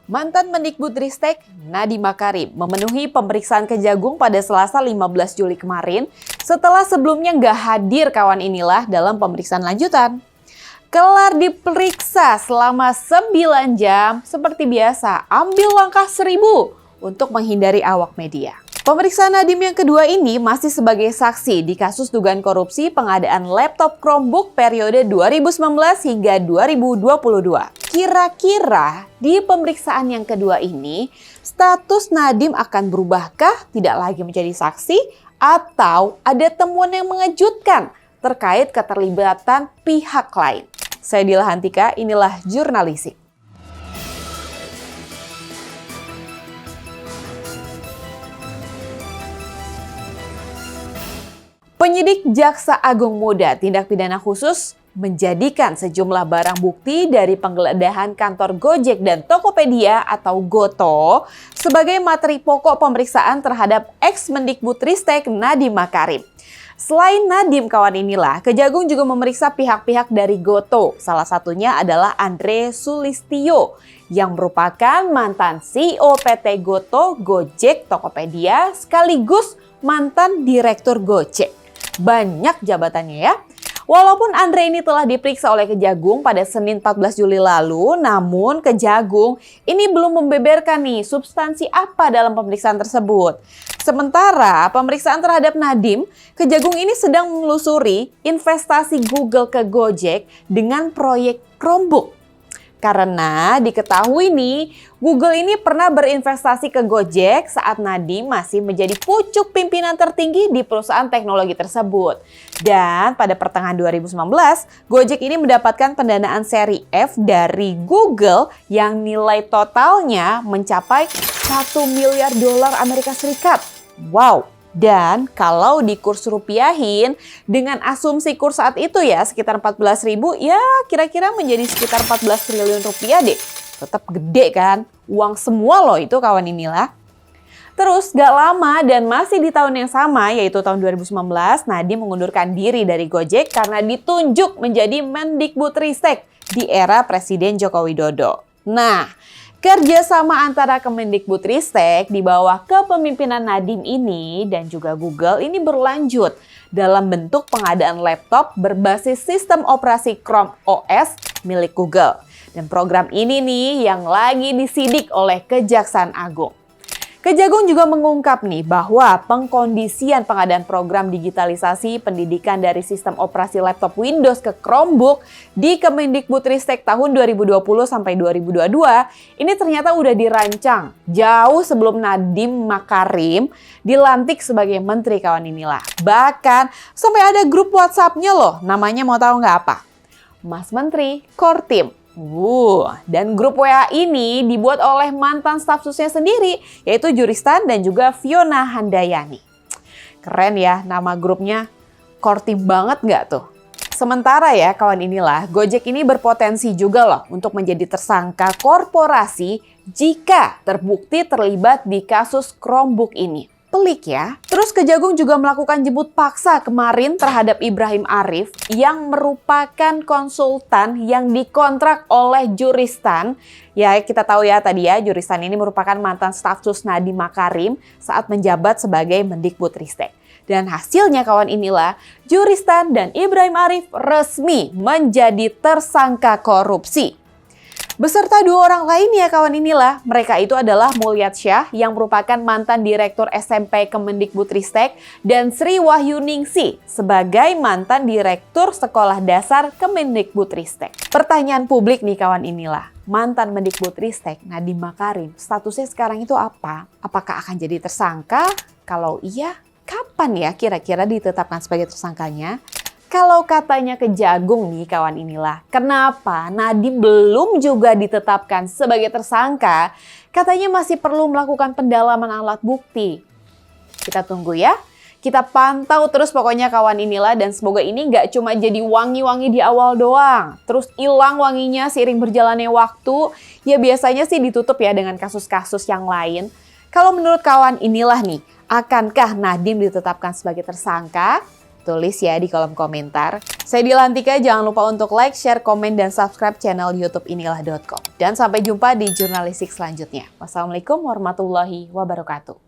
Mantan Mendikbudristek Nadiem Makarim memenuhi pemeriksaan Kejagung pada Selasa 15 Juli kemarin setelah sebelumnya nggak hadir kawan inilah dalam pemeriksaan lanjutan. Kelar diperiksa selama 9 jam, seperti biasa ambil langkah 1000 untuk menghindari awak media. Pemeriksaan Nadiem yang kedua ini masih sebagai saksi di kasus dugaan korupsi pengadaan laptop Chromebook periode 2019 hingga 2022. Kira-kira di pemeriksaan yang kedua ini, status Nadiem akan berubahkah tidak lagi menjadi saksi atau ada temuan yang mengejutkan terkait keterlibatan pihak lain? Saya Dila Hantika, inilah Jurnalisik. Penyidik Jaksa Agung Muda Tindak Pidana Khusus menjadikan sejumlah barang bukti dari penggeledahan kantor Gojek dan Tokopedia atau Goto sebagai materi pokok pemeriksaan terhadap ex-Mendikbudristek Nadiem Makarim. Selain Nadiem kawan inilah, Kejagung juga memeriksa pihak-pihak dari Goto. Salah satunya adalah Andre Sulistyo yang merupakan mantan CEO PT Goto, Gojek, Tokopedia sekaligus mantan direktur Gojek. Banyak jabatannya ya. Walaupun Andre ini telah diperiksa oleh Kejagung pada Senin 14 Juli lalu, namun Kejagung ini belum membeberkan nih substansi apa dalam pemeriksaan tersebut. Sementara pemeriksaan terhadap Nadiem, Kejagung ini sedang menelusuri investasi Google ke Gojek dengan proyek Chromebook. Karena diketahui nih, Google ini pernah berinvestasi ke Gojek saat Nadiem masih menjadi pucuk pimpinan tertinggi di perusahaan teknologi tersebut. Dan pada pertengahan 2019, Gojek ini mendapatkan pendanaan seri F dari Google yang nilai totalnya mencapai 1 miliar dolar Amerika Serikat. Wow! Dan kalau di kurs rupiahin dengan asumsi kurs saat itu ya sekitar 14.000 ya kira-kira menjadi sekitar 14 triliun rupiah deh. Tetap gede kan? Uang semua loh itu kawan inilah. Terus gak lama dan masih di tahun yang sama yaitu tahun 2019 Nadiem mengundurkan diri dari Gojek karena ditunjuk menjadi Mendikbudristek di era Presiden Joko Widodo. Nah, kerjasama antara Kemendikbudristek di bawah kepemimpinan Nadiem ini dan juga Google ini berlanjut dalam bentuk pengadaan laptop berbasis sistem operasi Chrome OS milik Google. Dan program ini nih yang lagi disidik oleh Kejaksaan Agung. Kejagung juga mengungkap nih bahwa pengkondisian pengadaan program digitalisasi pendidikan dari sistem operasi laptop Windows ke Chromebook di Kemendikbudristek tahun 2020 sampai 2022 ini ternyata udah dirancang jauh sebelum Nadiem Makarim dilantik sebagai menteri kawan inilah. Bahkan sampai ada grup WhatsApp-nya loh, namanya mau tahu nggak apa? Mas Menteri Core Team. Dan grup WA ini dibuat oleh mantan staf susnya sendiri, yaitu Juristan dan juga Fiona Handayani. Keren ya nama grupnya, core team banget nggak tuh? Sementara ya kawan inilah, Gojek ini berpotensi juga loh untuk menjadi tersangka korporasi jika terbukti terlibat di kasus Chromebook ini. Pelik ya. Terus Kejagung juga melakukan jemput paksa kemarin terhadap Ibrahim Arif yang merupakan konsultan yang dikontrak oleh Juristan. Ya kita tahu ya tadi ya Juristan ini merupakan mantan staf sus Nadiem Makarim saat menjabat sebagai Mendikbudristek. Dan hasilnya kawan inilah Juristan dan Ibrahim Arif resmi menjadi tersangka korupsi. Beserta 2 orang lainnya kawan inilah, mereka itu adalah Mulyasyah yang merupakan mantan direktur SMP Kemendikbudristek dan Sri Wahyuningsi sebagai mantan direktur sekolah dasar Kemendikbudristek. Pertanyaan publik nih kawan inilah, mantan Mendikbudristek Nadiem Makarim statusnya sekarang itu apa? Apakah akan jadi tersangka? Kalau iya, kapan ya kira-kira ditetapkan sebagai tersangkanya? Kalau katanya Kejagung nih kawan inilah, kenapa Nadiem belum juga ditetapkan sebagai tersangka? Katanya masih perlu melakukan pendalaman alat bukti. Kita tunggu ya. Kita pantau terus pokoknya kawan inilah dan semoga ini nggak cuma jadi wangi-wangi di awal doang. Terus hilang wanginya seiring berjalannya waktu. Ya biasanya sih ditutup ya dengan kasus-kasus yang lain. Kalau menurut kawan inilah nih, akankah Nadiem ditetapkan sebagai tersangka? Tulis ya di kolom komentar. Saya Dilantika, jangan lupa untuk like, share, komen, dan subscribe channel YouTube inilah.com. Dan sampai jumpa di jurnalistik selanjutnya. Wassalamualaikum warahmatullahi wabarakatuh.